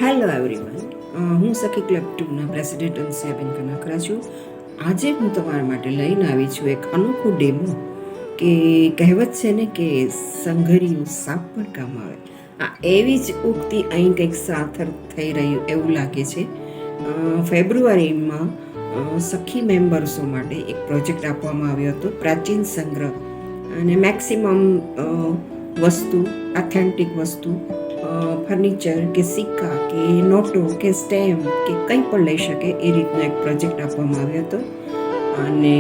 Hello everyone, હું સખી club ટુના president અંશિયાબેન કનકરા છું. આજે હું તમારા માટે લઈને આવી છું એક અનોખું ડેમો કે કહેવત છે ને કે સંઘર્યું સાપ પણ કામ આવે. આ એવી જ ઉક્તિ અહીં કંઈક સાર્થક થઈ રહ્યું એવું લાગે છે. ફેબ્રુઆરીમાં સખી મેમ્બર્સો માટે એક પ્રોજેક્ટ આપવામાં આવ્યો હતો, પ્રાચીન સંગ્રહ અને મેક્સિમમ વસ્તુ, ઓથેન્ટિક વસ્તુ, ફર્નિચર કે સિક્કા કે નોટો કે સ્ટેમ્પ કે કંઈ પણ લઈ શકે એ રીતનો એક પ્રોજેક્ટ આપવામાં આવ્યો હતો અને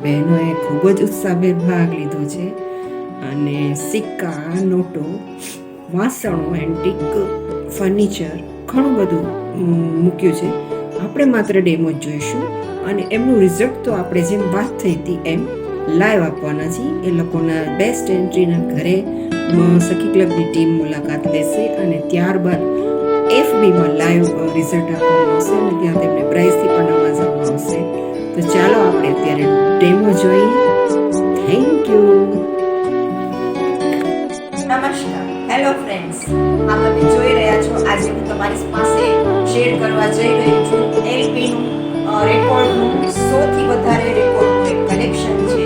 બહેનોએ ખૂબ જ ઉત્સાહભેર ભાગ લીધો છે. અને સિક્કા, નોટો, વાસણો, એન્ટિક ફર્નિચર ઘણું બધું મૂક્યું છે. આપણે માત્ર ડેમો જ જોઈશું અને એમનું રિઝલ્ટ તો આપણે જેમ વાત થઈ હતી એમ લાઈવ આપવાના છીએ. એ લોકોના બેસ્ટ એન્ટ્રીના ઘરે સખી ક્લબની ટીમ મુલાકાત લેશે અને ત્યારબાદ FBમાં લાઈવ રિઝલ્ટ આપવામાં આવશે અને ત્યાં તેમને પ્રાઇઝથી પણ નવાજવામાં આવશે. તો ચાલો આપણે અત્યારે ડેમો જોઈએ. Thank you. નમસ્કાર, હેલો ફ્રેન્ડ્સ. આ તમે જોઈ રહ્યા છો, આજે હું તમારી પાસે શેર કરવા જઈ રહી છું LPનું રેકોર્ડનું સૌથી વધારે રેકોર્ડનું એક કલેક્શન છે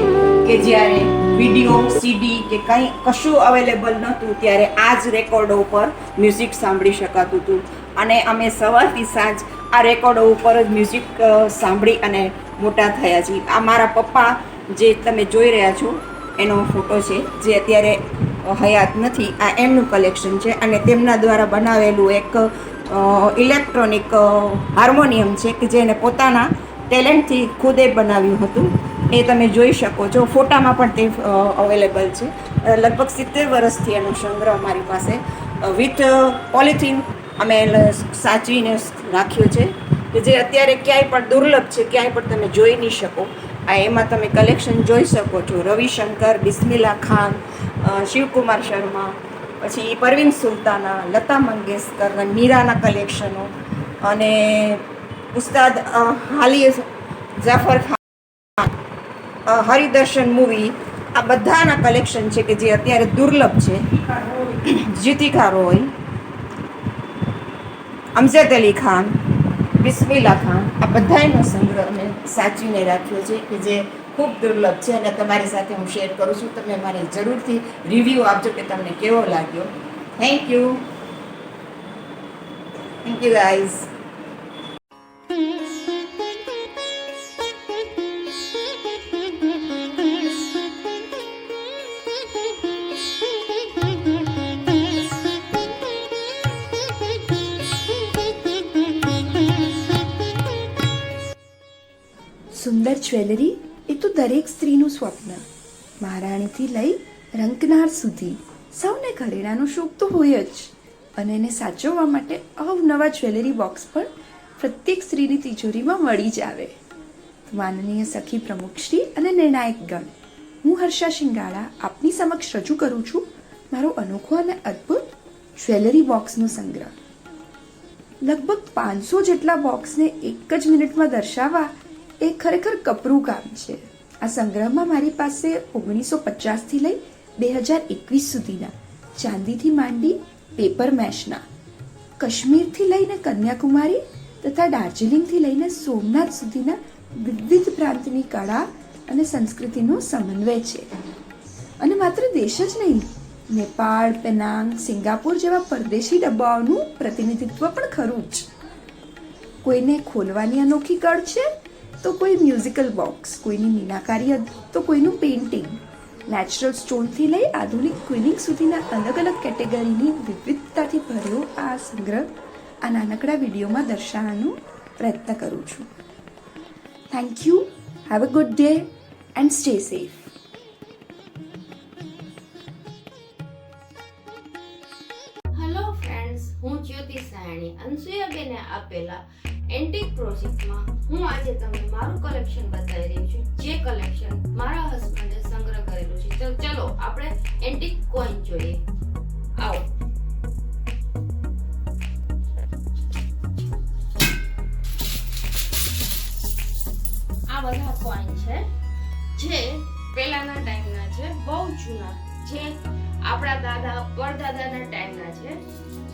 કે જ્યારે વિડીયો, CD કે કંઈ કશું અવેલેબલ નહોતું ત્યારે આ જ રેકોર્ડો ઉપર મ્યુઝિક સાંભળી શકાતું હતું અને અમે સવારથી સાંજ આ રેકોર્ડો ઉપર જ મ્યુઝિક સાંભળી અને મોટા થયા છીએ. આ મારા પપ્પા જે તમે જોઈ રહ્યા છો એનો ફોટો છે, જે અત્યારે હયાત નથી. આ એમનું કલેક્શન છે અને તેમના દ્વારા બનાવેલું એક ઇલેક્ટ્રોનિક હાર્મોનિયમ છે કે જેને પોતાના ટેલેન્ટથી ખુદે બનાવ્યું હતું. એ તમે જોઈ શકો છો, ફોટામાં પણ તે અવેલેબલ છે. લગભગ 70 વર્ષથી એનો સંગ્રહ અમારી પાસે વિથ પોલિથીન અમે સાચવીને રાખ્યો છે કે જે અત્યારે ક્યાંય પણ દુર્લભ છે, ક્યાંય પણ તમે જોઈ નહીં શકો. આ એમાં તમે કલેક્શન જોઈ શકો છો. રવિશંકર, બિસ્મિલ્લા ખાન, શિવકુમાર શર્મા, પછી પરવીન સુલતાના, લતા મંગેશકર, મીરાના કલેક્શનો અને ઉસ્તાદ હાલી જાફર ખાન, હરિદર્શન મૂવી, આ બધાના કલેક્શન છે કે જે અત્યારે દુર્લભ છે. જીતિકા રોય, અમજદ અલી ખાન, બિસ્મિલ્લા ખાન, આ બધાનો સંગ્રહ મેં સાચવીને રાખ્યો છે કે જે ખૂબ દુર્લભ છે અને તમારી સાથે હું શેર કરું છું. તમે મારે જરૂરથી રિવ્યૂ આપજો કે તમને કેવો લાગ્યો. Thank you. Thank you guys. સુંદર જ્વેલરી એ તો દરેક સ્ત્રીનું સ્વપ્ન. મહારાણીથી લઈ રંકનાર સુધી સૌને ઘરેણાનો શોખ તો હોય જ, અને એને સાચવવા માટે અવનવા જ્વેલરી બોક્સ પણ પ્રત્યેક સ્ત્રીની તિજોરીમાં મળી જ આવે. માનનીય સખી પ્રમુખશ્રી અને નિર્ણાયક ગણ, હું હર્ષા શિંગાળા આપની સમક્ષ રજૂ કરું છું મારો અનોખો અને અદ્ભુત જ્વેલરી બોક્સનો સંગ્રહ. લગભગ 500 જેટલા બોક્સને એક જ મિનિટમાં દર્શાવવા એ ખરેખર કપરું કામ છે. આ સંગ્રહમાં મારી પાસે 1950થી લઈ 2021 સુધીના ચાંદીથી માંડી પેપર મેશના, કાશ્મીરથી લઈને કન્યાકુમારી તથા દાર્જિલિંગથી લઈને સોમનાથ સુધીના વિવિધ પ્રાંતની કળા અને સંસ્કૃતિનો સમન્વય છે. અને માત્ર દેશ જ નહીં, નેપાળ, પેનાંગ, સિંગાપુર જેવા પરદેશી ડબ્બાઓનું પ્રતિનિધિત્વ પણ ખરું જ. કોઈને ખોલવાની અનોખી કળ છે તો કોઈ મ્યુઝિકલ બોક્સ, કોઈની મીનાકારી તો કોઈનું પેઇન્ટિંગ. નેચરલ સ્ટોનથી લઈ આધુનિક ક્વિલિંગ સુધીના અલગ અલગ કેટેગરીની વિવિધતાથી ભર્યો આ સંગ્રહ આ નાનકડા વિડીયોમાં દર્શાવવાનો પ્રયત્ન કરું છું. Thank you. Have a good day and stay safe. Hello friends, હું જ્યોતિ સાયણી અંશુયાબેને આપેલા એન્ટિક પ્રોજેક્ટમાં હું આજે તમને મારું કલેક્શન બતાવી રહી છું, જે કલેક્શન મારા હસબન્ડે સંગ્રહ કરેલું છે. તો ચલો આપણે એન્ટિક કોઈન જોઈએ. આવો. આ બધા કોઈન છે જે પહેલાના ટાઈમના છે, બહુ જૂના, જે આપણા દાદા પરદાદાના ટાઈમના છે,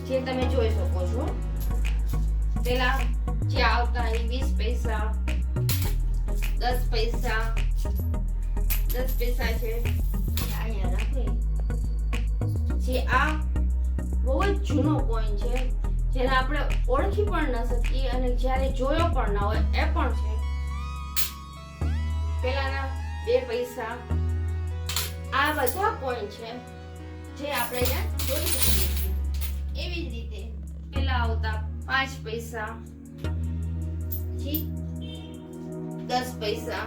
જે તમે જોઈ શકો છો. પેલા જે આવતા એ 20 પૈસા, 10 પૈસા, 10 પૈસા છે અહીંયા રાખે. જે આ બહુ જ જૂનો કોઈન છે, જેને આપણે ઓળખી પણ ન શકીએ અને જ્યારે જોયો પણ ના હોય એ પણ છે. પેલાના 2 પૈસા, આ બધા કોઈન છે જે આપણે અહીંયા જોઈ શકીએ છીએ. એવી જ રીતે પેલા આવતા 5 પૈસા, પછી 10 પૈસા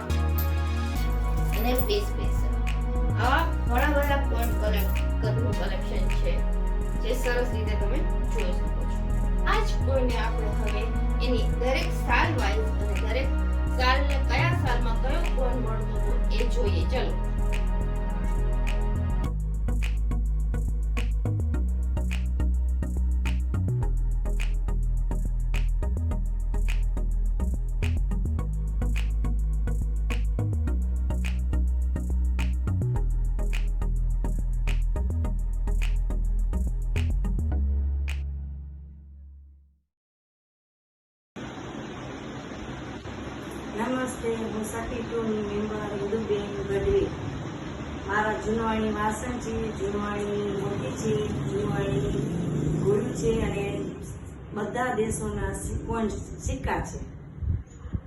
અને 20 પૈસા. આવા ઘણા બધા કોઈન કલેક્શન છે જે સરસ રીતે તમે જોઈ શકો છો. આ જ કોઈને આપણે હવે એની દરેક સાલ વાઇઝ અને દરેક સાલને કયા સાલમાં કયો કોઈન મળતો હતો એ જોઈએ. ચલો. નમસ્તે, હું સખી ટુની મેમ્બર ઇન્દુબેન ગઢવી. મારા જૂનવાણી વાસણ છે, જૂનવાણી મોતી છે, જૂનવાણી ગોળું છે અને બધા દેશોના સિક્કા છે.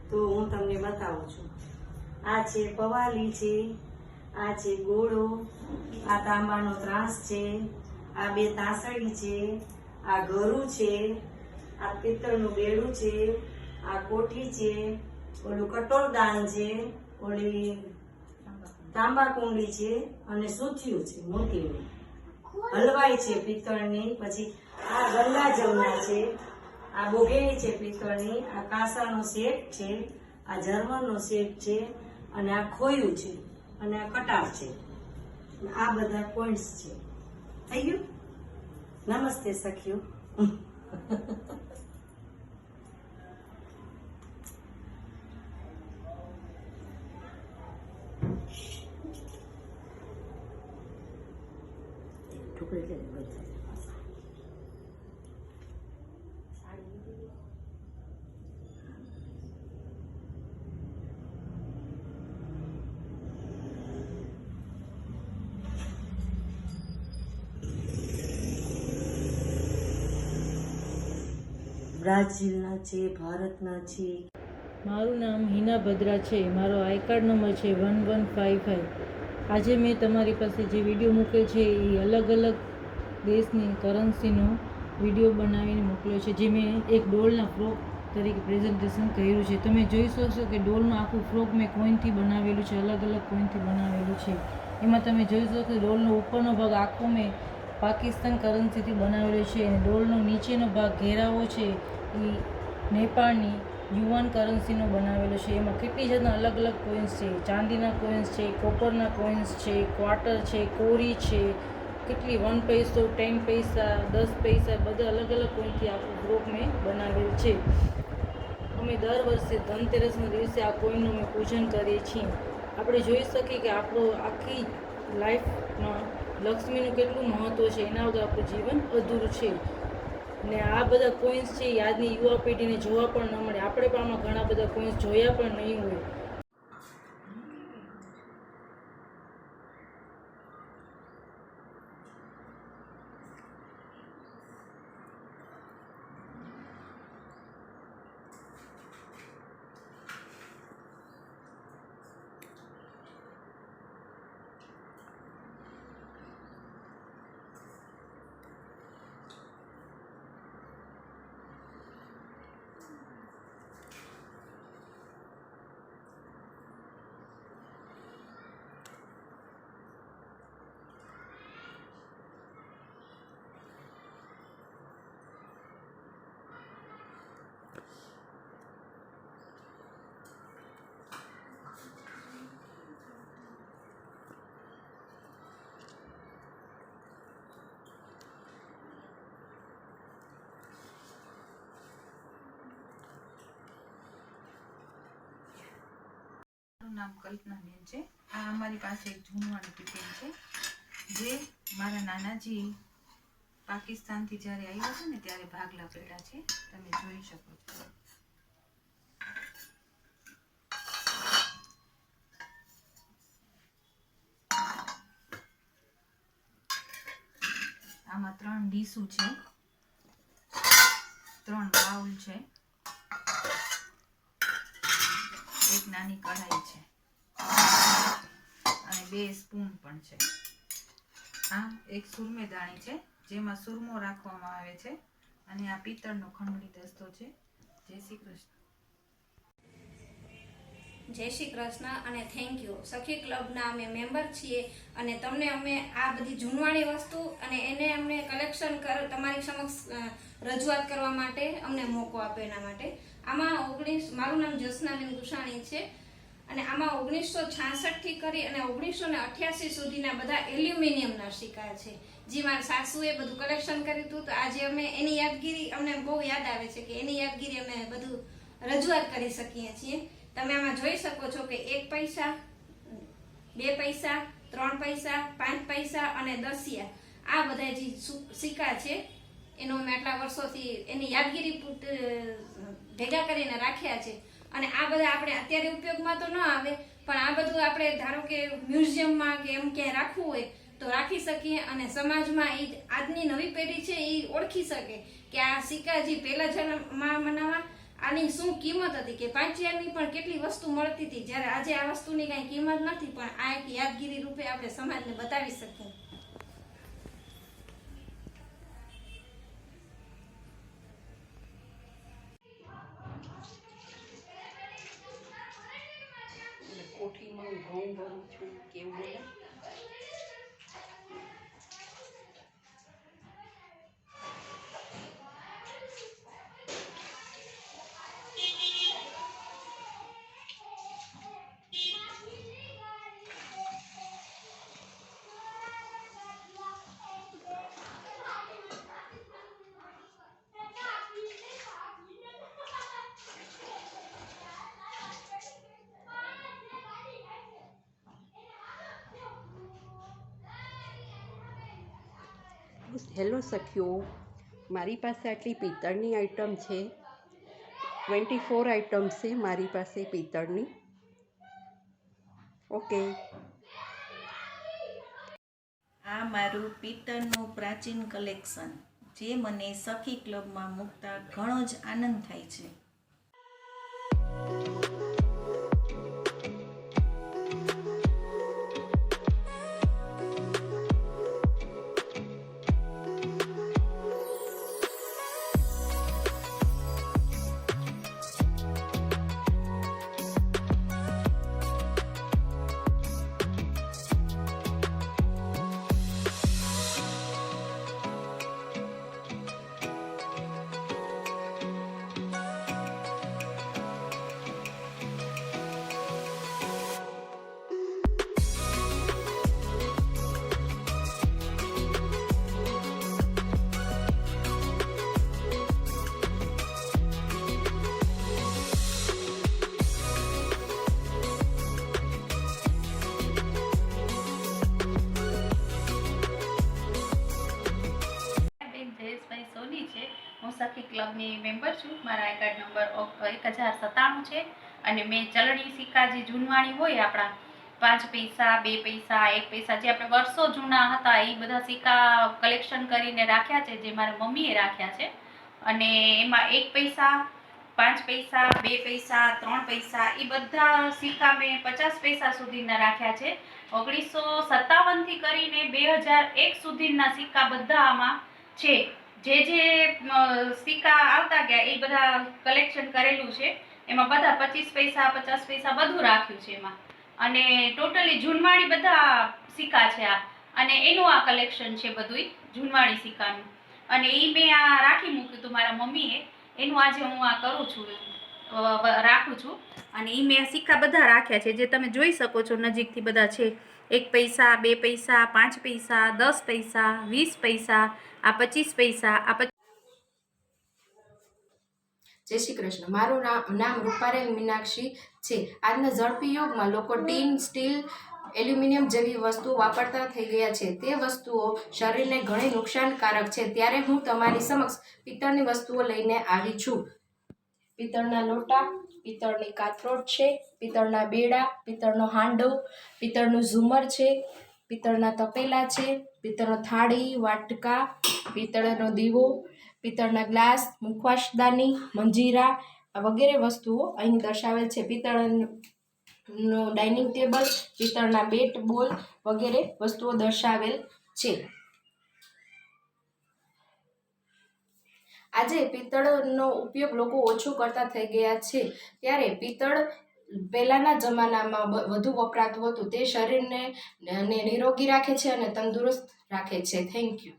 તો હું તમને બતાવું છું. આ છે પવાલી છે, આ છે ગોળો, આ તાંબાનો ત્રાસ છે, આ 2 તાસળી છે, આ ઘરું છે, આ પિત્તળનું બેડું છે, આ કોઠી છે, ઓલું કટોરદાન છે, ઓલી તાંબા કુંડી છે અને સૂથિયું છે મોતીનું, હલવાઈ છે પિત્તળની. પછી આ ગલ્લા જમના છે, આ બોગેલી છે પિત્તળની, આ કાંસાનો સેટ છે, આ જર્મનનો સેટ છે અને આ ખોયું છે અને આ કટાર છે. આ બધા પોઈન્ટ્સ છે. થઈ ગયું? નમસ્તે સખીઓ. બ્રાઝિલના છે, ભારતના છે. મારું નામ હિના ભદ્રા છે. મારો આઈ કાર્ડ નંબર છે 1155. આજે મેં તમારી પાસે જે વિડીયો મૂક્યો છે એ અલગ અલગ દેશની કરન્સીનો વિડીયો બનાવીને મોકલ્યો છે, જે મેં એક ડોલના ફ્રોક તરીકે પ્રેઝન્ટેશન કર્યું છે. તમે જોઈ શકશો કે ડોલનું આખું ફ્રોક મેં કોઈનથી બનાવેલું છે, અલગ અલગ કોઈનથી બનાવેલું છે. એમાં તમે જોઈ શકો કે ડોલનો ઉપરનો ભાગ આખો મેં પાકિસ્તાન કરન્સીથી બનાવેલો છે અને ડોલનો નીચેનો ભાગ ઘેરાવો છે એ નેપાળની યુવાન કરન્સીનો બનાવેલો છે. એમાં કેટલી જાતના અલગ અલગ કોઈન્સ છે, ચાંદીના કોઈન્સ છે, કોપરના કોઈન્સ છે, ક્વાર્ટર છે, કોરી છે, કેટલી 1 પૈસો, 10 પૈસા, 10 પૈસા, બધા અલગ અલગ કોઈનથી આખું ગ્રુપ મેં બનાવેલ છે. અમે દર વર્ષે ધનતેરસના દિવસે આ કોઈનનું અમે પૂજન કરીએ છીએ. આપણે જોઈ શકીએ કે આપણો આખી લાઈફમાં લક્ષ્મીનું કેટલું મહત્ત્વ છે, એના વગર આપણું જીવન અધૂરું છે. ને આ બધા કોઈન્સ છે એ આજની યુવા પેઢીને જોવા પણ ન મળે. આપણે પણ આમાં ઘણા બધા કોઈન્સ જોયા પણ નહીં હોય. મારું નામ કલ્પનાબેન છે. આ અમારી પાસે એક જૂનવાણી ટિફિન છે જે મારા નાનાજી પાકિસ્તાનથી જ્યારે આવ્યા છે ને ત્યારે ભાગલા પડ્યા છે, તમે જોઈ શકો છો. આમાં 3 ડીશું છે, 3 બાઉલ છે, એક નાની કઢાઈ છે અને 2 સ્પૂન પણ છે. આ એક સુરમેદાણી છે જેમાં સુરમો રાખવામાં આવે છે અને આ પિત્તળનો ખંડણી દસ્તો છે. જય શ્રી કૃષ્ણ. જય શ્રી કૃષ્ણ અને થેન્ક યુ. સખી ક્લબના અમે મેમ્બર છીએ અને તમને અમે આ બધી જૂનવાણી વસ્તુ અને એને અમને કલેક્શન તમારી સમક્ષ રજૂઆત કરવા માટે અમને મોકો આપ્યો એના માટે. આમાં મારું નામ જસનાબેન ગુસાણી છે અને આમાં 1966 થી કરી અને 1988 સુધીના બધા એલ્યુમિનિયમના સિક્કા છે, જે મારા સાસુએ બધું કલેક્શન કર્યું હતું. તો આજે અમે એની યાદગીરી અમને બહુ યાદ આવે છે કે એની યાદગીરી અમે બધું રજૂઆત કરી શકીએ છીએ. તમે આમાં જોઈ શકો છો કે 1 પૈસા, 2 પૈસા, 3 પૈસા, 5 પૈસા અને 10 આ બધા જે સિક્કા છે એનો અમે આટલા વર્ષોથી એની યાદગીરી ભેગા કરીને રાખ્યા છે. અને આ બધા આપણે અત્યારે ઉપયોગમાં તો ન આવે, પણ આ બધું આપણે ધારો કે મ્યુઝિયમમાં કે એમ ક્યાંય રાખવું હોય તો રાખી શકીએ અને સમાજમાં એ આજની નવી પેઢી છે એ ઓળખી શકે કે આ સિક્કા જે પહેલા જન્મમાં બનાવવા આની શું કિંમત હતી, કે 5,000ની પણ કેટલી વસ્તુ મળતી હતી, જ્યારે આજે આ વસ્તુની કાંઈ કિંમત નથી. પણ આ એક યાદગીરી રૂપે આપણે સમાજને બતાવી શકીએ. કોઠીમાં ઘઉં ભરું છું કેવું બોલે. હેલો સખીઓ, મારી પાસે આટલી પિત્તળની આઈટમ છે, 24 આઈટમ છે મારી પાસે પિત્તળની. ઓકે. આ મારું પિત્તળનું પ્રાચીન કલેક્શન, જે મને સખી ક્લબમાં મૂકતા ઘણો જ આનંદ થાય છે. જયેશભાઈ સોની છે. હું સખી ક્લબની મેમ્બર છું. મારા આઈ કાર્ડ નંબર 1097 છે અને મેં ચલણી સિક્કા જે જૂનવાણી હોય આપણા 5 પૈસા, 2 પૈસા, 1 પૈસા, જે આપણે વર્ષો જૂના હતા એ બધા સિક્કા કલેક્શન કરીને રાખ્યા છે, જે મારા મમ્મીએ રાખ્યા છે. અને એમાં 1 પૈસા, 5 પૈસા, 2 પૈસા, 3 પૈસા એ બધા સિક્કા મેં 50 પૈસા સુધીના રાખ્યા છે. 1957 થી કરીને 2001 સુધીના સિક્કા બધા આમાં છે. જે સિક્કા આવતા ગયા એ બધા કલેક્શન કરેલું છે. એમાં બધા 25 પૈસા, 50 પૈસા બધું રાખ્યું છે એમાં. અને ટોટલી જૂનવાણી બધા સિક્કા છે આ, અને એનું આ કલેક્શન છે બધું જૂનવાણી સિક્કાનું. અને એ મેં આ રાખી મૂક્યું હતું મારા મમ્મીએ, એનું આજે હું આ કરું છું, રાખું છું. અને એ મેં સિક્કા બધા રાખ્યા છે, જે તમે જોઈ શકો છો નજીકથી બધા છે. 1 પૈસા, 2 પૈસા, 5 પૈસા, 10 પૈસા, 20 પૈસા, આ 25 પૈસા, આ જય શ્રી કૃષ્ણ. મારું નામ રૂપારેલ મીનાક્ષી છે. આજના ઝડપી યુગમાં લોકો ટીન, સ્ટીલ એલ્યુમિનિયમ જેવી વસ્તુઓ વાપરતા થઈ ગયા છે. તે વસ્તુઓ શરીરને ઘણી નુકસાનકારક છે. ત્યારે હું તમારી સમક્ષ પિત્તળની વસ્તુઓ લઈને આવી છું. પિત્તળના લોટા, પિત્તળની કાથરોટ છે, પિત્તળના બેડા, પિત્તળનો હાંડો, પિત્તળનું ઝુમર છે, પિત્તળના તપેલા છે, પિત્તળનો થાળી, વાટકા, પિત્તળનો દીવો, પિત્તળના ગ્લાસ, મુખવાસદાની, મંજીરા વગેરે વસ્તુઓ અહીં દર્શાવેલ છે. પિત્તળનું ડાઇનિંગ ટેબલ, પિત્તળના બેટ બોલ વગેરે વસ્તુઓ દર્શાવેલ છે. આજે પિત્તળનો ઉપયોગ લોકો ઓછો કરતા થઈ ગયા છે. ત્યારે પિત્તળ પહેલાંના જમાનામાં વધુ વપરાતું હતું. તે શરીરને નિરોગી રાખે છે અને તંદુરસ્ત રાખે છે. Thank you.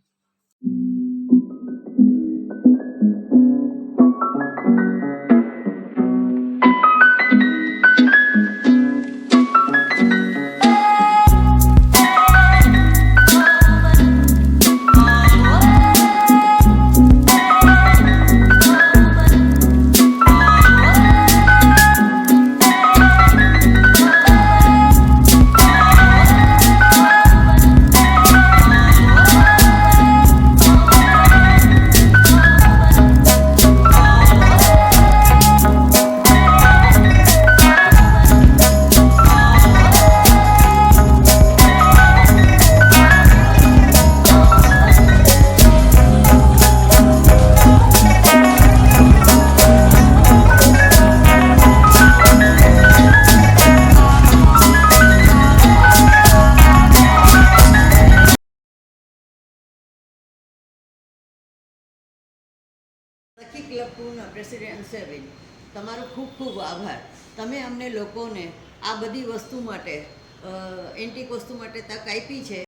સખી ક્લબ ટુના પ્રેસિડેન્ટ અંશુબેન, તમારો ખૂબ ખૂબ આભાર. તમે અમને લોકોને આ બધી વસ્તુ માટે એન્ટિક વસ્તુ માટે તક આપી છે.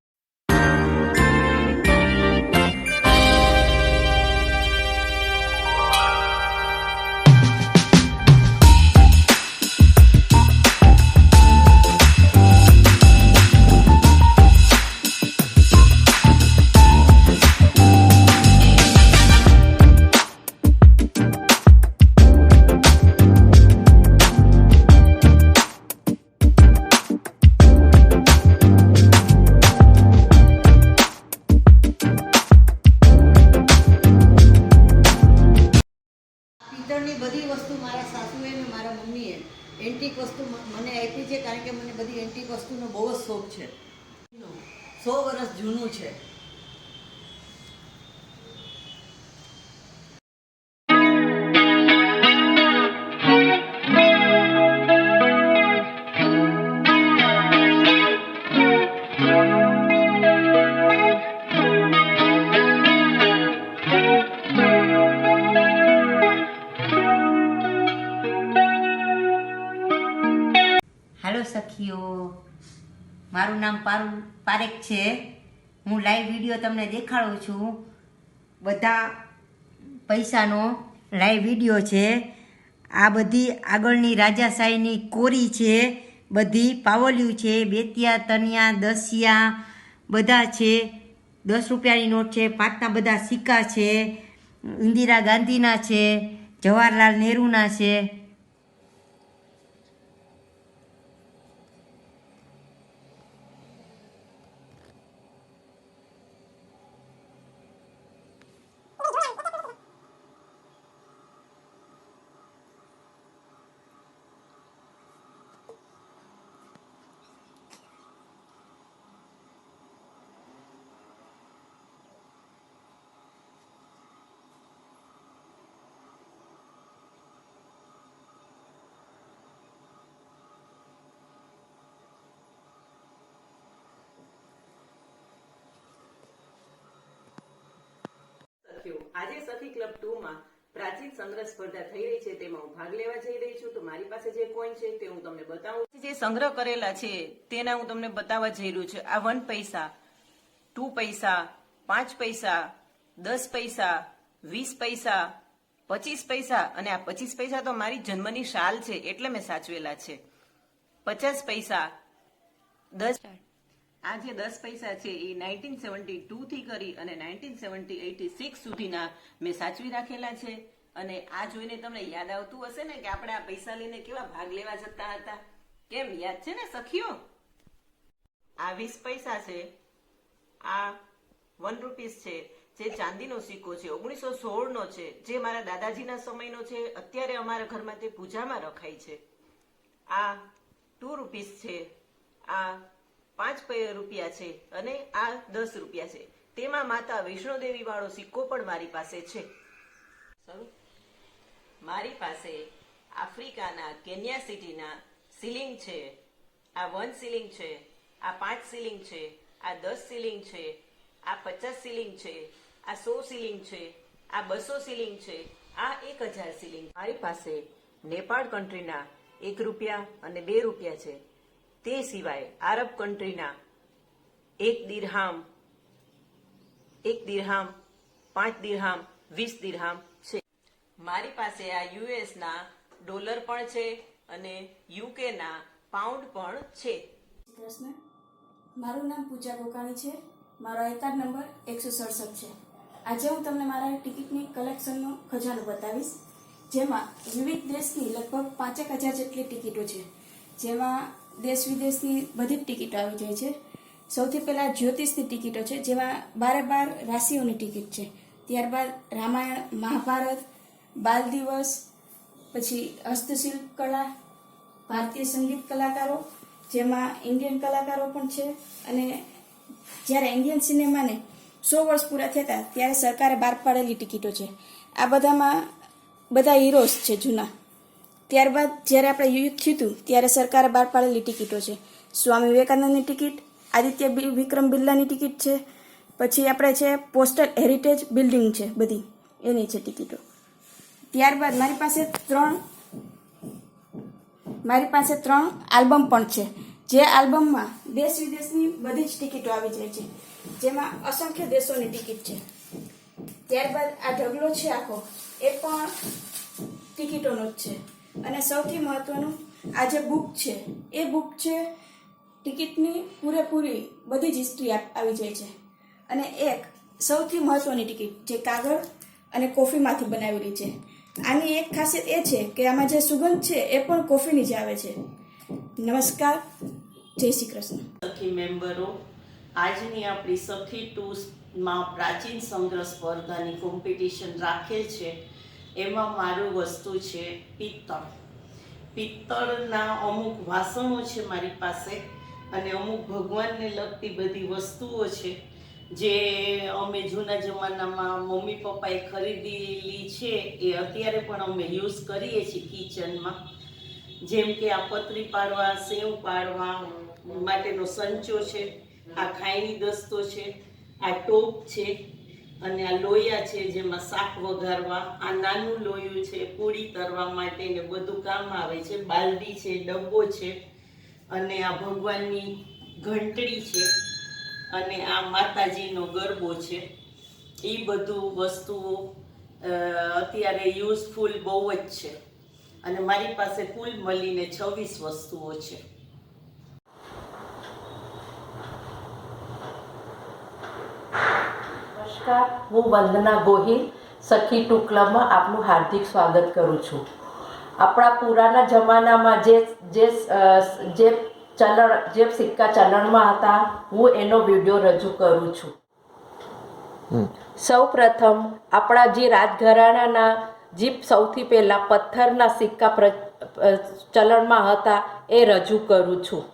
પિત્તળની બધી વસ્તુ મારા સાસુએ અને મારા મમ્મીએ એન્ટિક વસ્તુ મને આપી છે, કારણ કે મને બધી એન્ટિક વસ્તુનો બહુ જ શોખ છે. 100 વર્ષ જૂનું છે. હાલો સખીઓ, મારું નામ પારેખ છે. હું લાઈવ વિડીયો તમને દેખાડું છું. બધા પૈસાનો લાઈવ વિડીયો છે. આ બધી આગળની રાજાશાહીની કોરી છે, બધી પાવલિયું છે, બેતિયા, તનિયા, દસિયા બધા છે. 10 રૂપિયાની નોટ છે, 5ના બધા સિક્કા છે, ઇન્દિરા ગાંધીના છે, જવાહરલાલ નહેરુના છે. આજે સખી ક્લબ 2 માં પ્રાચીન સંગ્રહ સ્પર્ધા થઈ રહી છે, તેમાં હું ભાગ લેવા જઈ રહી છું. તો મારી પાસે જે કોઈન છે તે હું તમને બતાવું. જે સંગ્રહ કરેલા છે તેના હું તમને બતાવવા જઈ રહ્યું છું. આ 1 પૈસા, 2 પૈસા, 5 પૈસા, 10 પૈસા, 20 પૈસા, 25 પૈસા અને આ 25 પૈસા તો મારી જન્મની શાલ છે એટલે મેં સાચવેલા છે. 50 પૈસા, 10 આ જે 10 પૈસા છે એ 1972 થી કરી અને 1986 સુધીના મેં સાચવી રાખેલા છે. અને આ જોઈને તમને યાદ આવતું હશે ને કે આપણે આ પૈસા લઈને કેવા ભાગ લેવા જતા હતા. કેમ યાદ છે ને સખીઓ? આ 20 પૈસા છે, આ 1 રૂપીસ છે, જે ચાંદીનો સિક્કો છે 1916નો છે, જે મારા દાદાજીના સમયનો છે, અત્યારે અમારા ઘરમાં તે પૂજામાં રખાય છે. આ 2 રૂપીસ છે, આ 5 રૂપિયા છે અને આ 10 રૂપિયા છે. તેમાં માતા વૈષ્ણોદેવી વાળો સિક્કો પણ મારી પાસે છે. મારી પાસે આફ્રિકાના કેન્યા સિટીના સિલિંગ છે. આ 1 સિલિંગ છે, આ 5 સિલિંગ છે, આ 10 સિલિંગ છે, આ 50 સિલિંગ છે, આ 100 સિલિંગ છે, આ 200 સિલિંગ છે, આ 1000 સિલિંગ. મારી પાસે નેપાળ કન્ટ્રીના 1 રૂપિયા અને 2 રૂપિયા છે. તે સિવાય આરબ કન્ટ્રીના 1 દિરહામ, 5 દિરહામ, 20 દિરહામ છે. મારી પાસે આ યુએસના ડોલર પણ છે અને યુકેના પાઉન્ડ પણ છે. કૃષ્ણ, મારું નામ પૂજા ગોકાણી છે. મારો આઈ કાર્ડ નંબર 167 છે. આજે હું તમને મારા ટિકિટની કલેક્શનનો ખજાનો બતાવીશ, જેમાં વિવિધ દેશની લગભગ 5000 જેટલી ટિકિટો છે, જેમાં દેશ વિદેશની બધી જ ટિકિટો આવી જાય છે. સૌથી પહેલાં જ્યોતિષની ટિકિટો છે, જેમાં 12 રાશિઓની ટિકિટ છે. ત્યારબાદ રામાયણ, મહાભારત, બાલ દિવસ, પછી હસ્તશિલ્પ કળા, ભારતીય સંગીત કલાકારો, જેમાં ઇન્ડિયન કલાકારો પણ છે. અને જ્યારે ઇન્ડિયન સિનેમાને 100 વર્ષ પૂરા થયા હતા ત્યારે સરકારે બહાર પાડેલી ટિકિટો છે. આ બધામાં બધા હીરોઝ છે જૂના. ત્યારબાદ જ્યારે આપણે યુદ્ધ થયું હતું ત્યારે સરકારે બહાર પાડેલી ટિકિટો છે. સ્વામી વિવેકાનંદની ટિકિટ, આદિત્ય વિક્રમ બિરલાની ટિકિટ છે, પછી આપણે છે પોસ્ટલ હેરિટેજ બિલ્ડિંગ છે, બધી એની છે ટિકિટો. ત્યારબાદ મારી પાસે ત્રણ આલ્બમ પણ છે, જે આલ્બમમાં દેશ વિદેશની બધી જ ટિકિટો આવી જાય છે, જેમાં અસંખ્ય દેશોની ટિકિટ છે. ત્યારબાદ આ ઢગલો છે આખો, એ પણ ટિકિટોનો જ છે. અને સૌથી મહત્વનું આ જે બુક છે, એ બુક છે ટિકિટની પૂરેપૂરી બધી જ હિસ્ટ્રી આવી જાય છે. અને એક સૌથી મહત્વની ટિકિટ જે કાગળ અને કોફીમાંથી બનાવેલી છે. આની એક ખાસિયત એ છે કે આમાં જે સુગંધ છે એ પણ કોફીની જ આવે છે. નમસ્કાર, જય શ્રી કૃષ્ણ. સખી મેમ્બરો, આજની આપણી સખી ટૂમાં પ્રાચીન સંગ્રહ સ્પર્ધાની કોમ્પિટિશન રાખેલ છે. એમાં મારું વસ્તુ છે પિત્તળ. પિત્તળના અમુક વાસણો છે મારી પાસે, અને અમુક ભગવાનને લગતી બધી વસ્તુઓ છે જે અમે જૂના જમાનામાં મમ્મી પપ્પાએ ખરીદેલી છે. એ અત્યારે પણ અમે યુઝ કરીએ છીએ કિચનમાં. જેમ કે આ પતરી પાડવા, સેવ પાડવા માટેનો સંચો છે, આ ખાયણી દસ્તો છે, આ ટોપ છે, અને આ લોયા છે જેમાં શાક વઘારવા, આ નાનું લોયું છે પૂરી તરવા માટે ને બધું કામ આવે છે, બાલડી છે, ડબ્બો છે, અને આ ભગવાનની ઘંટડી છે, અને આ માતાજીનો ગરબો છે. એ બધું વસ્તુઓ અત્યારે યુઝફુલ બહુ જ છે. અને મારી પાસે કુલ મળીને 26 વસ્તુઓ છે. નમસ્કાર, હું વંદના ગોહિલ સખી ટુ ક્લબમાં આપનું હાર્દિક સ્વાગત કરું છું. આપણા પુરાના જમાનામાં જે સિક્કા ચલણમાં હતા, હું એનો વિડીયો રજૂ કરું છું. સૌ પ્રથમ આપણા જે રાજઘરાણાના જે સૌથી પહેલાં પથ્થરના સિક્કા ચલણમાં હતા એ રજૂ કરું છું.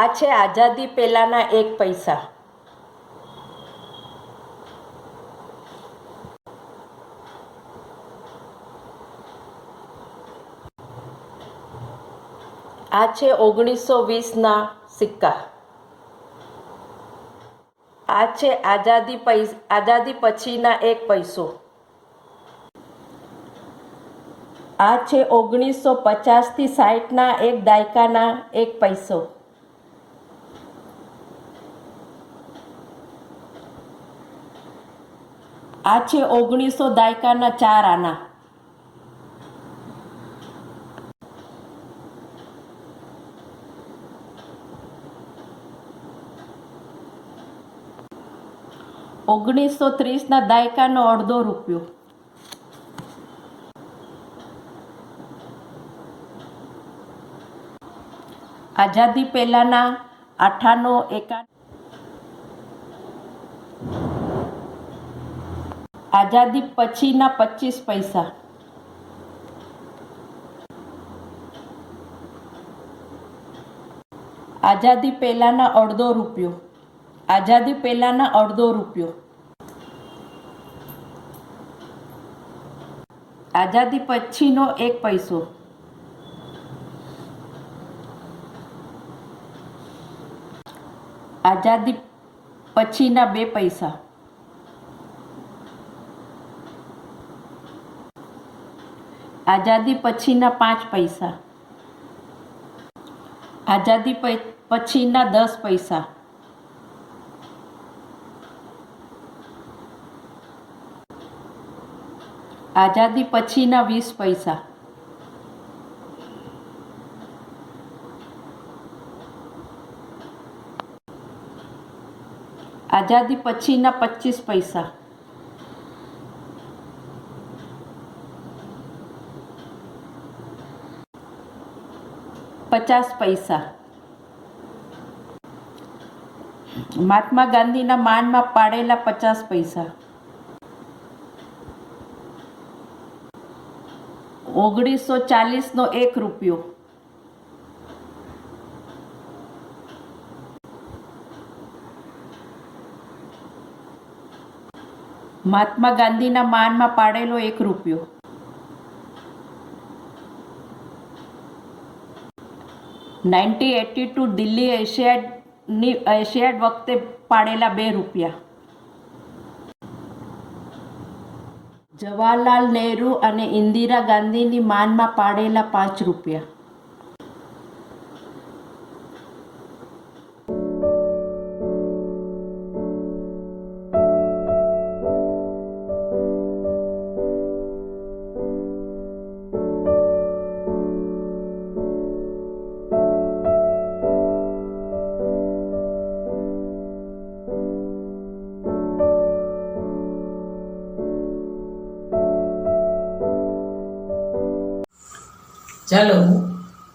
આ છે આઝાદી પહેલાંના 1 પૈસા. આ છે 1920ના સિક્કા. આ છે આઝાદી પછીના 1 પૈસો. આ છે 1950થી 60ના એક દાયકાના 1 પૈસો. આ છે 1900 દાયકાના 4 આના. 1930ના દાયકાનો અડધો રૂપિયો, આઝાદી પહેલાના આઠાનો આઝાદી પછીના 25 પૈસા, આઝાદી પહેલાના અડધો રૂપિયો, આઝાદી પહેલાના અડધો રૂપિયો, આઝાદી પછીનો 1 પૈસો, આઝાદી પછીના 2 પૈસા, આઝાદી પછીના 5 પૈસા, આઝાદી પછીના 10 પૈસા, આઝાદી પછીના 20 પૈસા, આઝાદી પછીના 25 પૈસા, પચાસ પૈસા, મહાત્મા ગાંધીના માનમાં પાડેલા 50 પૈસા, 1940નો 1 રૂપિયો, મહાત્મા ગાંધીના માનમાં પાડેલો 1 રૂપિયો, 1982 દિલ્હી એશિયાડ વખતે પાડેલા 2 રૂપિયા, જવાહરલાલ નહેરુ અને ઇન્દિરા ગાંધીની માનમાં પાડેલા 5 રૂપિયા, ચાલો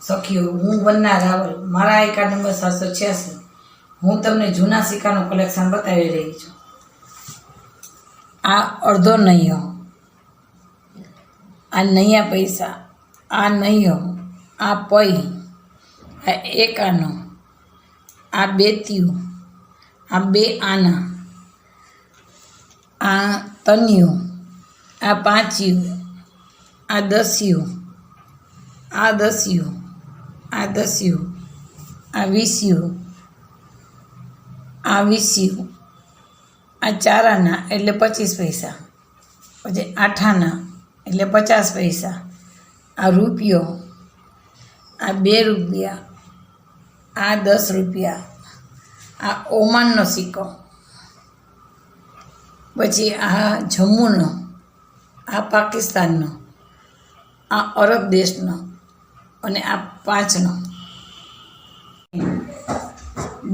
સખીઓ, હું વન્ના રાવલ, મારા આઈ કાર્ડ નંબર 786. હું તમને જૂના સિક્કાનું કલેક્શન બતાવી રહી છું. આ અડધો નૈયો, આ નૈયા પૈસા, આ નૈયો, આ પૈ, આ 1 આનો, આ 2 તીયું, આ 2 આના, આ તનિયું, આ 5યુ, આ 10યુ, આ 10યુ, આ 10યુ, આ 20યુ, આ 20યુ, આ 4 આના એટલે 25 પૈસા, પછી 8 આના એટલે 50 પૈસા, આ રૂપિયો, આ 2 રૂપિયા, આ 10 રૂપિયા, આ ઓમાનનો સિક્કો, પછી આ જમ્મુનો, આ પાકિસ્તાનનો, આ અરબ દેશનો અને આ 5નો,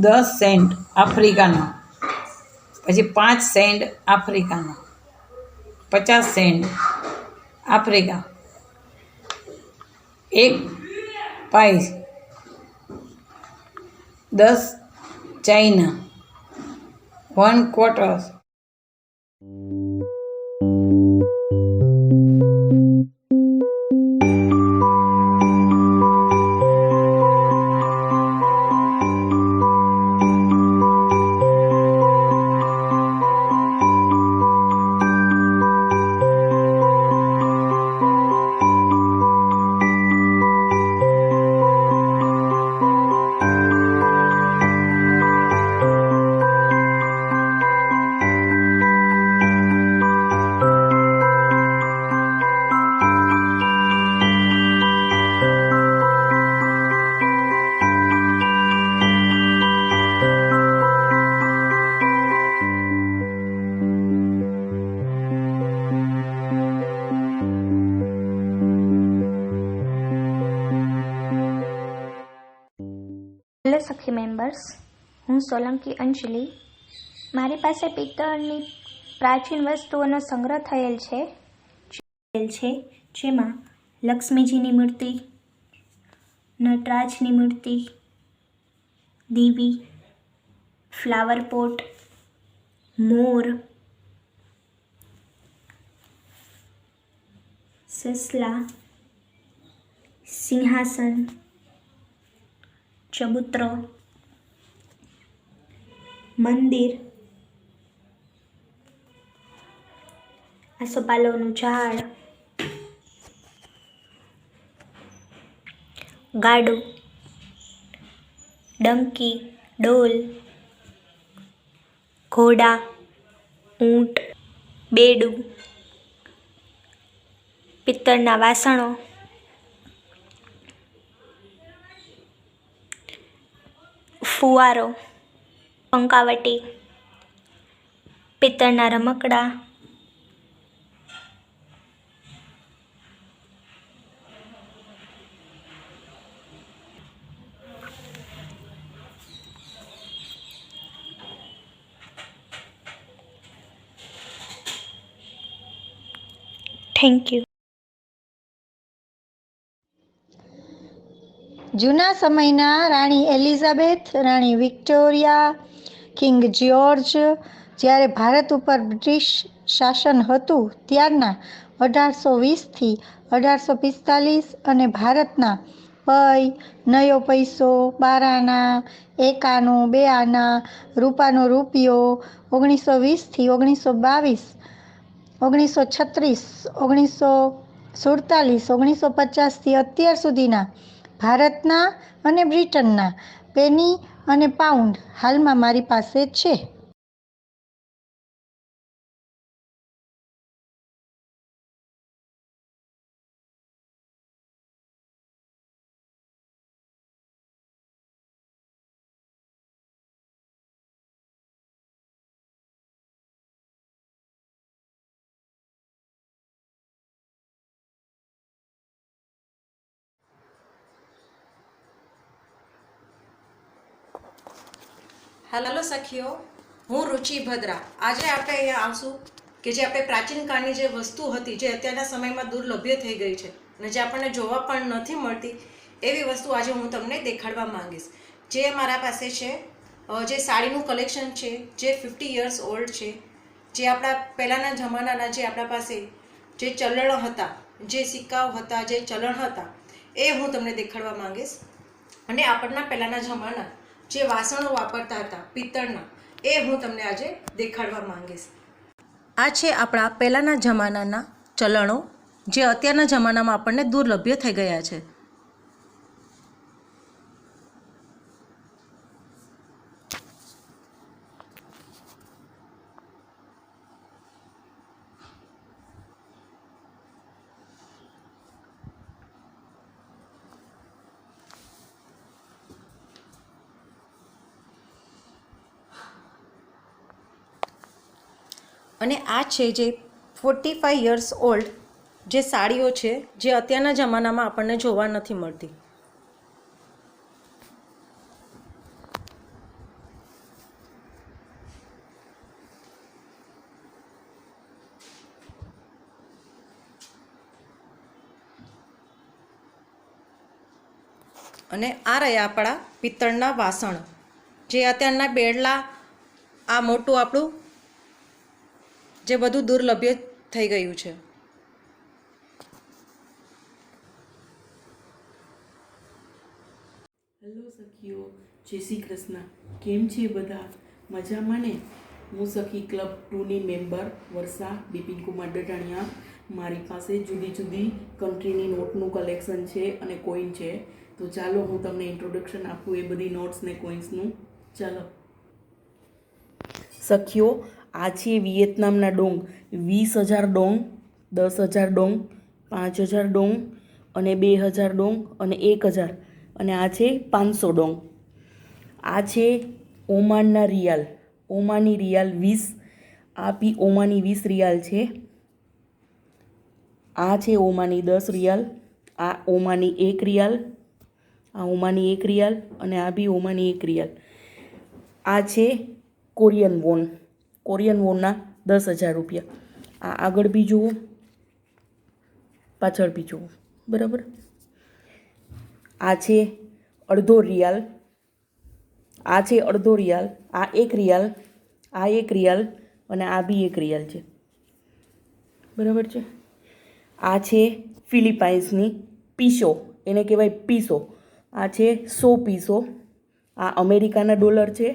10 સેન્ટ આફ્રિકાનો, પછી 5 સેન્ટ આફ્રિકાનો, 50 સેન્ટ આફ્રિકા, 1 પાઈ, 10 ચાઇના, 1 ક્વાર્ટર. હેલો સખી મેમ્બર્સ, હું સોલંકી અંજલિ મારી પાસે પિત્તળની પ્રાચીન વસ્તુઓનો સંગ્રહ થયેલ છે જેમાં લક્ષ્મીજીની મૂર્તિ, નટરાજની મૂર્તિ, દેવી, ફ્લાવર પોટ, મોર, સસલા, સિંહાસન, ચબૂતરો, મંદિર, આસોપાલવનું ઝાડ, ગાડું, ડંકી, ડોલ, ઘોડા, ઊંટ, બેડું, પિત્તળના વાસણો, ફુવારો, પંકાવટી, પિત્તળના રમકડા, થેન્ક યુ. જૂના સમયના રાણી એલિઝાબેથ, રાણી વિક્ટોરિયા, કિંગ જ્યોર્જ જ્યારે ભારત ઉપર બ્રિટિશ શાસન હતું ત્યારના 1820થી 1845 અને ભારતના પૈ, નયો પૈસો, 12 આના, 1 આનું, 2 આના, રૂપાનો રૂપિયો 1920થી 1922, 1936, 1947, 1950થી અત્યાર સુધીના ભારતના અને બ્રિટનના પેની અને પાઉન્ડ હાલમાં મારી પાસે છે. હેલો સખીઓ, હું રુચિ ભદ્રા. આજે આપણે અહીંયા આવશું કે જે આપણે પ્રાચીન કાળની જે વસ્તુ હતી જે અત્યારના સમયમાં દુર્લભ્ય થઈ ગઈ છે અને જે આપણને જોવા પણ નથી મળતી એવી વસ્તુ આજે હું તમને દેખાડવા માંગીશ. જે મારા પાસે છે જે સાડીનું કલેક્શન છે જે 50 યર્સ ઓલ્ડ છે, જે આપણા પહેલાંના જમાનાના જે આપણા પાસે જે ચલણો હતા, જે સિક્કાઓ હતા, જે ચલણ હતા એ હું તમને દેખાડવા માંગીશ. અને આપણના પહેલાંના જમાના જે વાસણો વાપરતા હતા પિત્તળના એ હું તમને આજે દેખાડવા માંગીશ. આ છે આપણા પહેલાંના જમાનાના ચલણો જે અત્યારના જમાનામાં આપણને દુર્લભ્ય થઈ ગયા છે. અને આ છે જે 45 યર્સ ઓલ્ડ જે સાડીઓ છે જે અત્યારના જમાનામાં આપણને જોવા નથી મળતી. અને આ રહ્યા આપણા પિત્તળના વાસણ જે અત્યારના બેડલા, આ મોટું આપણું જે બધું દુર્લભ્ય થઈ ગયું છે. હેલો સખીઓ, જય શ્રી કૃષ્ણ. કેમ છે બધા? મજામાં ને? હું સખી ક્લબ 2ની મેમ્બર વર્ષા બિપિન કુમાર ડટાણિયા. મારી પાસે જુદી જુદી કન્ટ્રીની નોટનું કલેક્શન છે અને કોઈન છે. તો ચાલો હું તમને ઇન્ટ્રોડક્શન આપું એ બધી નોટ્સ ને કોઈન્સનું. ચાલો સખીઓ, આ છે વિયેતનામના ડોંગ. 20,000 ડોંગ, 10,000 ડોંગ, 5,000 ડોંગ અને 2,000 ડોંગ અને 1,000 અને આ છે 500 ડોંગ. આ છે ઓમાનના રિયાલ, ઓમાની રિયાલ 20. આ બી ઓમાની 20 રિયાલ છે. આ છે ઓમાની 10 રિયાલ. આ ઓમાની 1 રિયાલ, આ ઓમાની 1 રિયાલ અને આ બી ઓમાની 1 રિયાલ. આ છે કોરિયન વોનના 10,000 રૂપિયા. આ આગળ બી જુઓ, પાછળ બી જુઓ, બરાબર. આ છે અડધો રિયાલ, આ છે અડધો રિયાલ, આ 1 રિયાલ, આ 1 રિયાલ અને આ બી 1 રિયાલ છે, બરાબર છે. આ છે ફિલિપાઇન્સની પીસો, એને કહેવાય પીસો. આ છે 100 પીસો. આ અમેરિકાના ડોલર છે.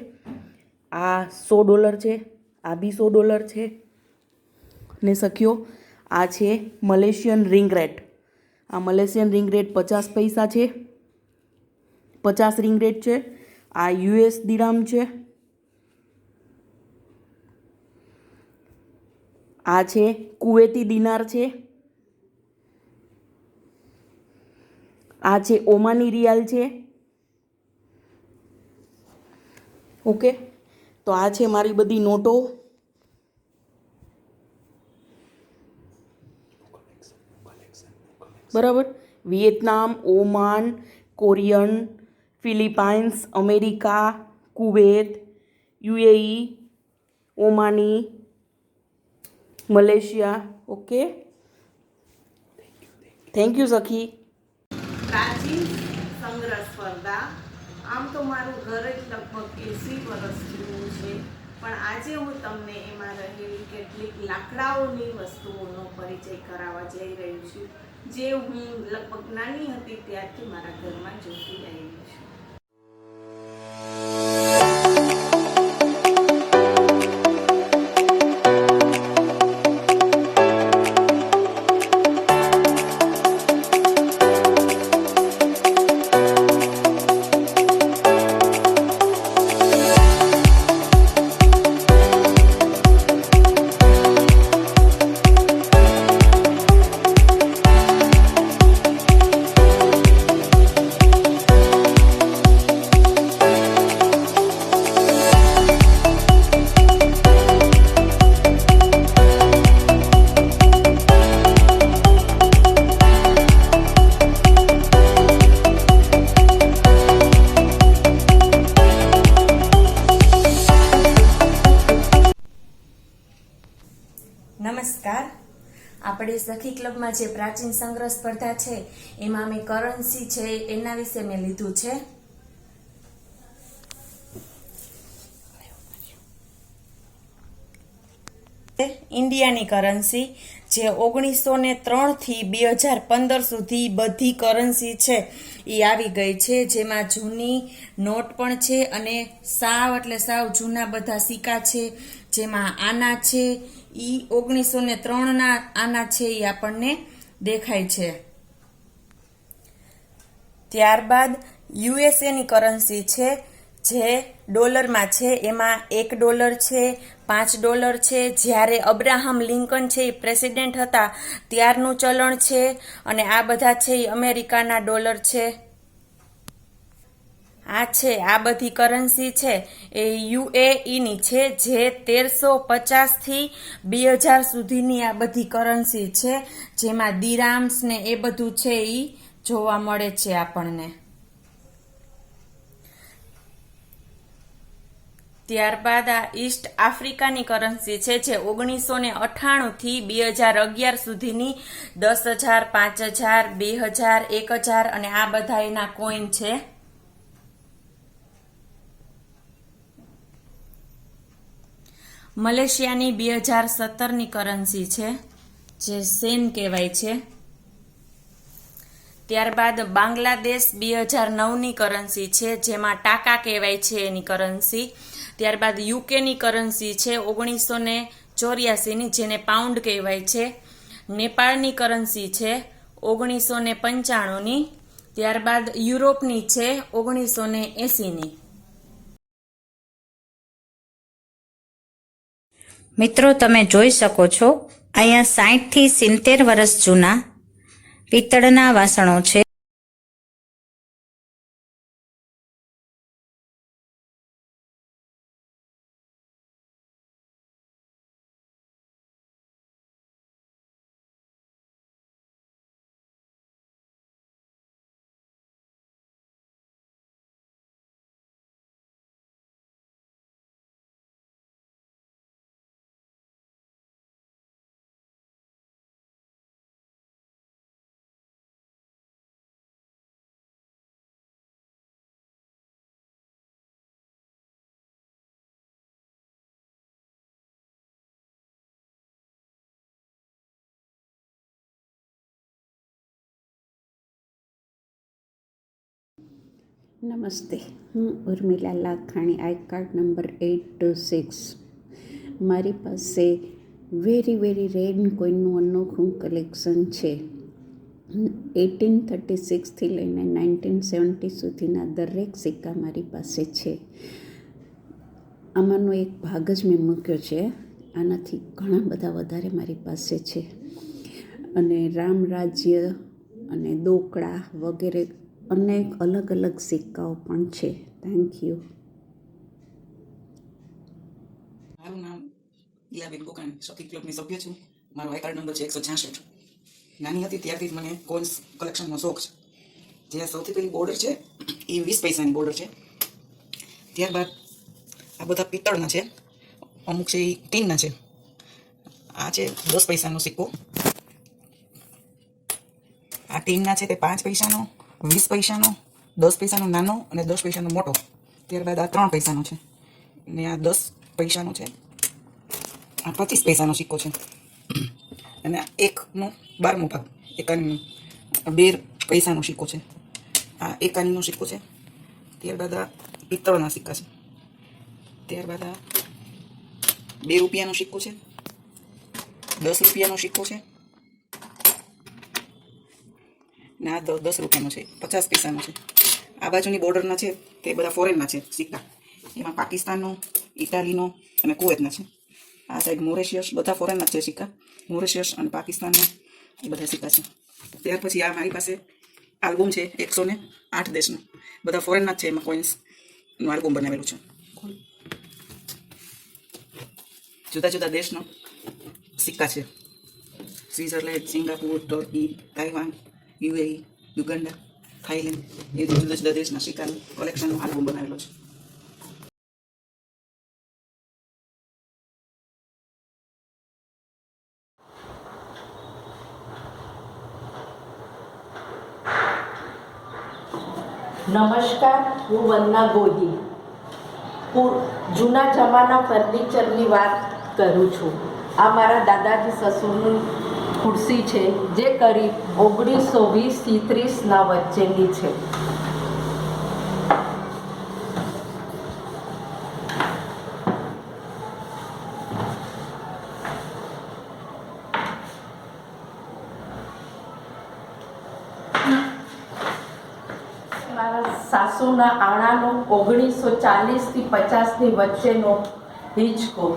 આ $100 છે. આ બી $100 છે. ને સખીઓ, આ છે મલેશિયન રિંગ રેટ. આ મલેશિયન રિંગ રેટ 50 પૈસા છે, 50 રિંગ રેટ છે. આ US દિરામ છે. આ છે કુવેતી દિનાર છે. આ છે ઓમાની રિયાલ છે. ઓકે, તો આ છે મારી બધી નોટો. બરાબર. Vietnam, Oman, Korean, Philippines, America, Kuwait, UAE, Omani, Malaysia. Okay, thank you Sakhi. પ્રાચીન સંગ્રહ સ્પર્ધા. આમ તો મારું ઘર જ લગભગ 80 વર્ષ જૂનું છે, પણ આજે હું તમને એમાં રહેલી કેટલીક લાકડાઓની વસ્તુઓનો પરિચય કરાવવા જઈ રહી છું, જે હું લગભગ નાની હતી ત્યારથી મારા ઘરમાં જોતી આવી છું. નમસ્કાર. આપણે સખી ક્લબમાં જે પ્રાચીન સંગ્રહ સ્પર્ધા છે એમાં મેં કરન્સી છે એના વિશે મેં લીધું છે. ઇન્ડિયાની કરન્સી જે 1903 થી 2015 સુધી બધી કરન્સી છે એ આવી ગઈ છે, જેમાં જૂની નોટ પણ છે અને સાવ એટલે સાવ જૂના બધા સિક્કા છે, જેમાં આના છે ઈ 1903ના આના છે એ આપણને દેખાય છે. ત્યારબાદ યુએસએની કરન્સી છે જે ડોલરમાં છે, એમાં $1 છે, $5 છે. જ્યારે અબ્રાહમ લિંકન છે એ પ્રેસિડેન્ટ હતા ત્યારનું ચલણ છે, અને આ બધા છે એ અમેરિકાના ડોલર છે. આ બધી કરન્સી છે એ UAEની છે, જે 1350 થી 2000 સુધીની આ બધી કરન્સી છે, જેમાં દિરામ્સ ને એ બધું છે એ જોવા મળે છે આપણને. ત્યારબાદ આ ઈસ્ટ આફ્રિકાની કરન્સી છે, જે 1998 થી 2011 સુધીની 10,000, 5,000, 2,000, 1,000 અને આ બધા એના કોઈન છે. મલેશિયાની 2017ની કરન્સી છે, જે સેન કહેવાય છે. ત્યારબાદ બાંગ્લાદેશ 2009ની કરન્સી છે, જેમાં ટાકા કહેવાય છે એની કરન્સી. ત્યારબાદ યુકેની કરન્સી છે 1984ની, જેને પાઉન્ડ કહેવાય છે. નેપાળની કરન્સી છે 1995ની. ત્યારબાદ યુરોપની છે 1980ની. મિત્રો, તમે જોઈ શકો છો અહીંયા 60 થી 70 વર્ષ જૂના પિત્તળના વાસણો છે. નમસ્તે, હું Urmila Lakhani, I card number 826. મારી પાસે વેરી રેર કોઈનનું અનોખું કલેક્શન છે. 1836થી લઈને 1970 સુધીના દરેક સિક્કા મારી પાસે છે. આમાંનો એક ભાગ જ મેં મૂક્યો છે. આનાથી ઘણા બધા વધારે મારી પાસે છે. અને રામ રાજ્ય અને દોકડા વગેરે અનેક અલગ અલગ સિક્કાઓ પણ છે. Thank you. મારું નામ ઈલાબેન ગોકાણી, સખી ક્લબની સભ્ય છું. મારો આઈ કાર્ડ નંબર છે 166. નાની હતી ત્યારથી જ મને કોઇન્સ કલેક્શનનો શોખ છે. જે સૌથી પહેલી બોર્ડર છે એ 20 પૈસાની બોર્ડર છે. ત્યારબાદ આ બધા પિત્તળના છે, અમુક છે એ ટીનના છે. આ છે 10 પૈસાનો સિક્કો. આ ટીનના છે તે 5 પૈસાનો, 20 પૈસાનો, 10 પૈસાનો નાનો અને 10 પૈસાનો મોટો. ત્યારબાદ આ 3 પૈસાનો છે ને આ 10 પૈસાનો છે. આ 25 પૈસાનો સિક્કો છે અને આ 1નો 12મો ભાગ 1 આનીનો 2 પૈસાનો સિક્કો છે. આ 1 આનીનો સિક્કો છે. ત્યારબાદ આ પિત્તળના સિક્કા છે. ત્યારબાદ આ 2 રૂપિયાનો સિક્કો છે, 10 રૂપિયાનો સિક્કો છે ને આ 10 રૂપિયાનો છે, 50 પૈસાનો છે. આ બાજુની બોર્ડરના છે તે બધા ફોરેનના છે સિક્કા. એમાં પાકિસ્તાનનો, ઇટાલીનો અને કુવેતના છે. આ સાઈડ મોરેશિયસ, બધા ફોરેનના છે સિક્કા. મોરેશિયસ અને પાકિસ્તાનના એ બધા સિક્કા છે. ત્યાર પછી આ મારી પાસે આલ્બમ છે 108 દેશનો, બધા ફોરેનના જ છે. એમાં કોઇન્સનું આલ્બમ બનાવેલું છે. જુદા જુદા દેશનો સિક્કા છે. Switzerland, Singapore, Turkey, Taiwan, UAE, Uganda, Thailand, એ જુદા જુદા દેશના સિક્કાનું કલેક્શનનો આલ્બમ બનાવેલો છે. નમસ્કાર, હું વંદના ગોહિલ. જૂના જમાના ફર્નિચરની વાત કરું છું. આ મારા દાદાજી સસુરની ખુરશી છે જે કરીબ 1920 થી 30ના વચ્ચેની છે. મારા સાસુના આણાનો 1940 થી 50ની વચ્ચેનો હિંચકો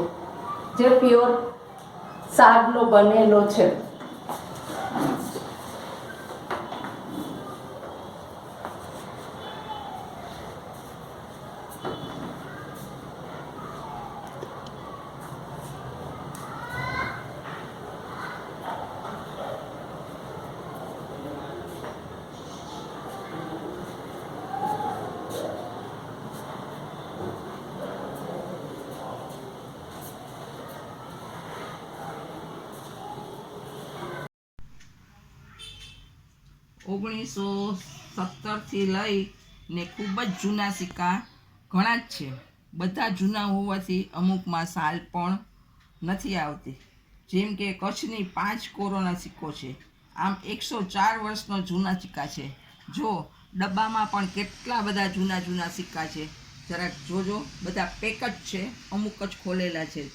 જે પ્યોર સાગનો બનેલો છે. થી લઈ ને ખૂબ જ જૂના સિક્કા ઘણા જ છે. બધા જૂના હોવાથી અમુકમાં સાલ પણ નથી આવતી. જેમ કે કચ્છની 5 કોરોના સિક્કો છે. આમ 104 વર્ષનો જૂના સિક્કા છે. જો ડબ્બામાં પણ કેટલા બધા જૂના સિક્કા છે. જરાક જોજો, બધા પેક જ છે, અમુક જ ખોલેલા છે.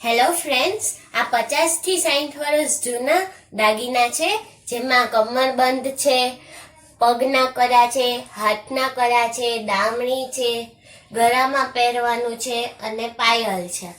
હેલો ફ્રેન્ડ્સ, આ 50 થી 60 વર્ષ જૂના દાગીના છે, જેમાં કમરબંધ છે, પગના કરા છે, હાથના કરા છે, દામણી છે, ગળામાં પહેરવાનું છે અને પાયલ છે.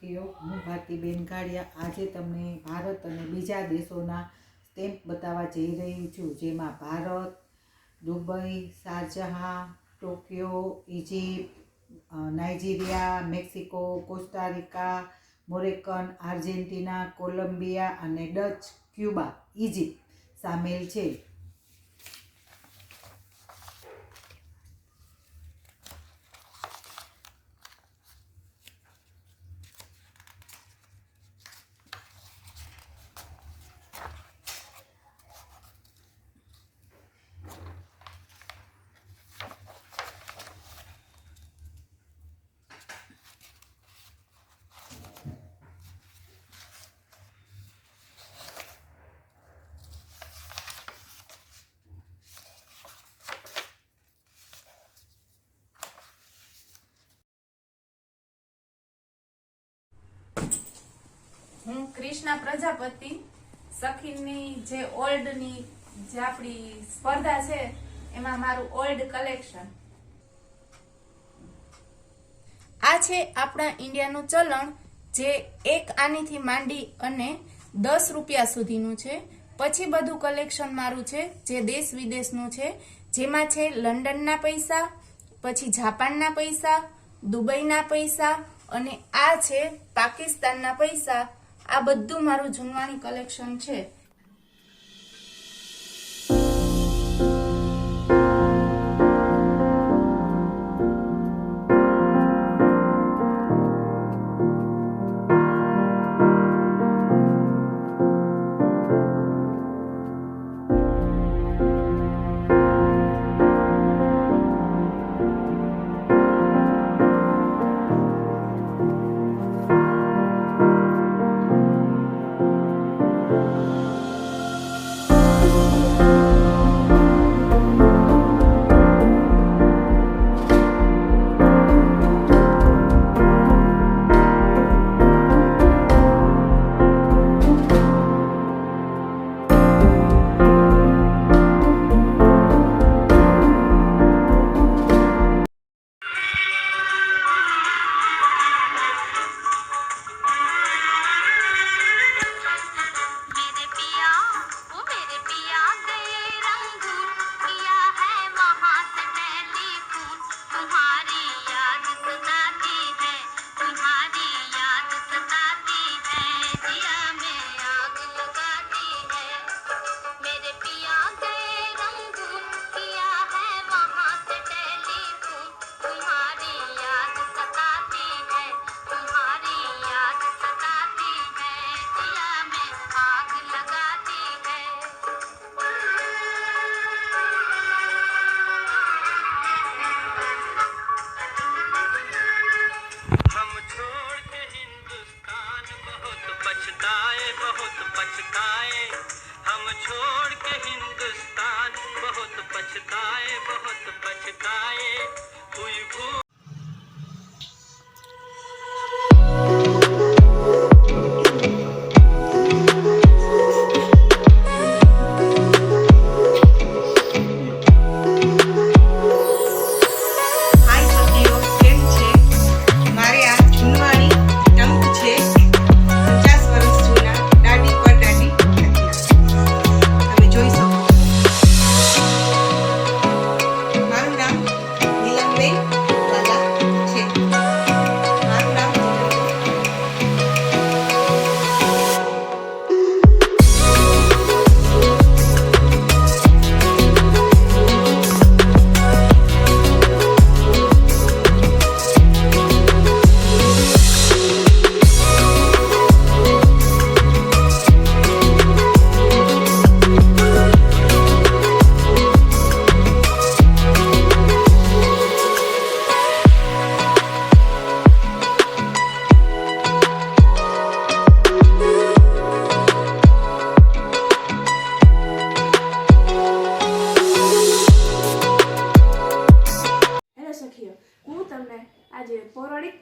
સખીઓ, હું ભારતીબેન ગાડિયા આજે તમને ભારત અને બીજા દેશોના સ્ટેમ્પ બતાવવા જઈ રહી છું, જેમાં Bharat, Dubai, Sharjah, Tokyo, Egypt, Nigeria, Mexico, Costa Rica, Moroccan, Argentina, Colombia અને ડચ, ક્યુબા, ઇજિપ્ત સામેલ છે. હું ક્રિષ્ના પ્રજાપતિ સખીની જે ઓલ્ડની જે આપણી સ્પર્ધા છે એમાં મારું ઓલ્ડ કલેક્શન. આ છે આપણા ઇન્ડિયાનું ચલણ જે એક આનીથી માંડી અને 10 રૂપિયા સુધીનું છે. પછી બધું કલેક્શન મારું છે જે દેશ વિદેશનું છે, જેમાં છે લંડનના પૈસા, પછી જાપાનના પૈસા, દુબઈના પૈસા અને આ છે પાકિસ્તાનના પૈસા. આ બધું મારું જૂનવાણી કલેક્શન છે.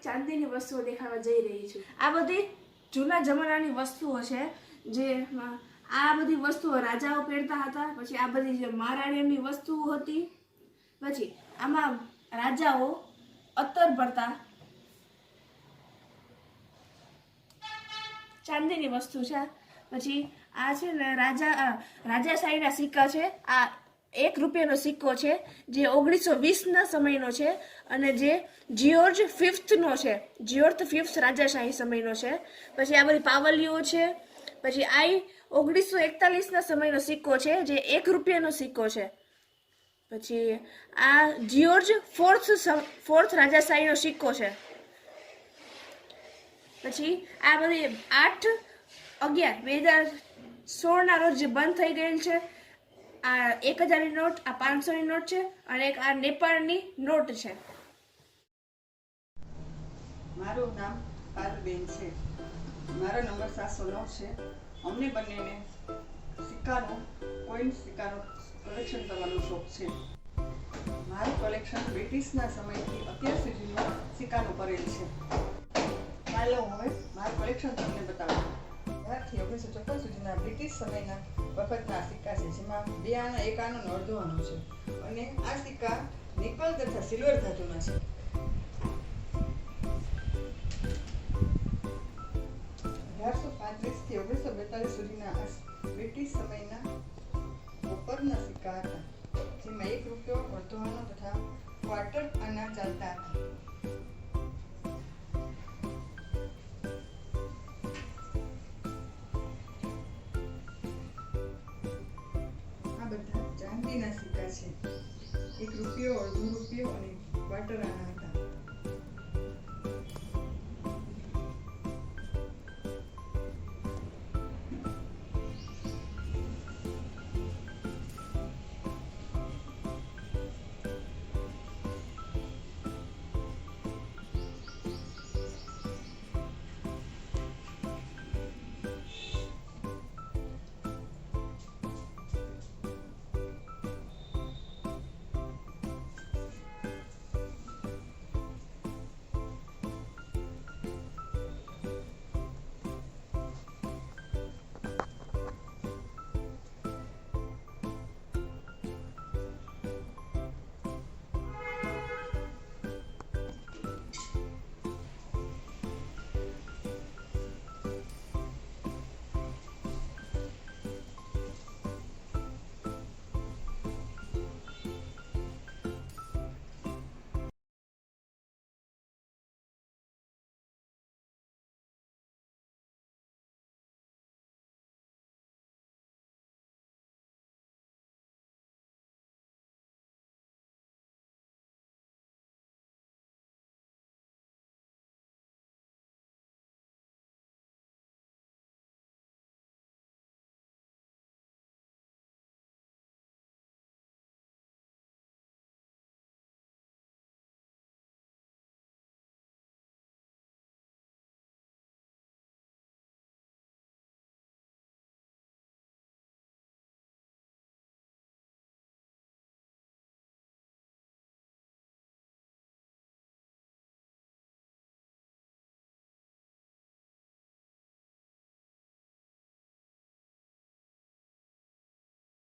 ચાંદીની વસ્તુઓ દેખાડવા જઈ રહી છું. આ બધી જૂના જમાનાની વસ્તુઓ છે, જેમાં આ બધી વસ્તુઓ રાજાઓ પહેરતા હતા. પછી આ બધી જે મહારાણીઓની વસ્તુઓ હતી. પછી આમાં રાજાઓ અત્તર ભરતા. ચાંદીની વસ્તુ છે. પછી આ છે ને રાજાશાહીના સિક્કા છે. આ 1 રૂપિયાનો સિક્કો છે જે 1920ના સમયનો છે અને જે જ્યોર્જ ફિફ્થનો છે. જ્યોર્જ ફિફ્થ રાજાશાહી સમયનો છે. પછી આ બધી પાવલીઓ છે. પછી આ 1941ના સમયનો સિક્કો છે જે 1 રૂપિયાનો સિક્કો છે. પછી આ જ્યોર્જ ફોર્થ રાજાશાહીનો સિક્કો છે. પછી આ બધી 8/11/2016ના રોજ જે બંધ થઈ ગયેલ છે. આ 1000ની નોટ, આ 500ની નોટ છે અને એક આ નેપાળની નોટ છે. મારું નામ પારુલબેન છે. મારો નંબર 709 છે. અમને બંનેને સિક્કાનું કલેક્શન કરવાનો શોખ છે. મારું કલેક્શન બ્રિટિશના સમયથી અત્યાર સુધીનું સિક્કાનું કરેલ છે. ચાલો હવે મારું કલેક્શન તમને બતાવું. 1954 સુધીના બ્રિટિશ સમયના વખતના સિક્કા છે, જેમાં 2 આના 1 આનો અને અડધો આનો છે. અને આ સિક્કા નિકલ તથા સિલ્વર ધાતુના છે. 1835 થી 1942 સુધીના બ્રિટિશ સમયના કોપરના સિક્કા હતા, જેમાં 1 રૂપિયો, અડધો આનો તથા ક્વાર્ટર આના ચાલતા હતા. આ બધા ચાંદીના સિક્કા છે. 1 રૂપિયો, અડધો રૂપિયો અને ક્વાર્ટર આના હતા.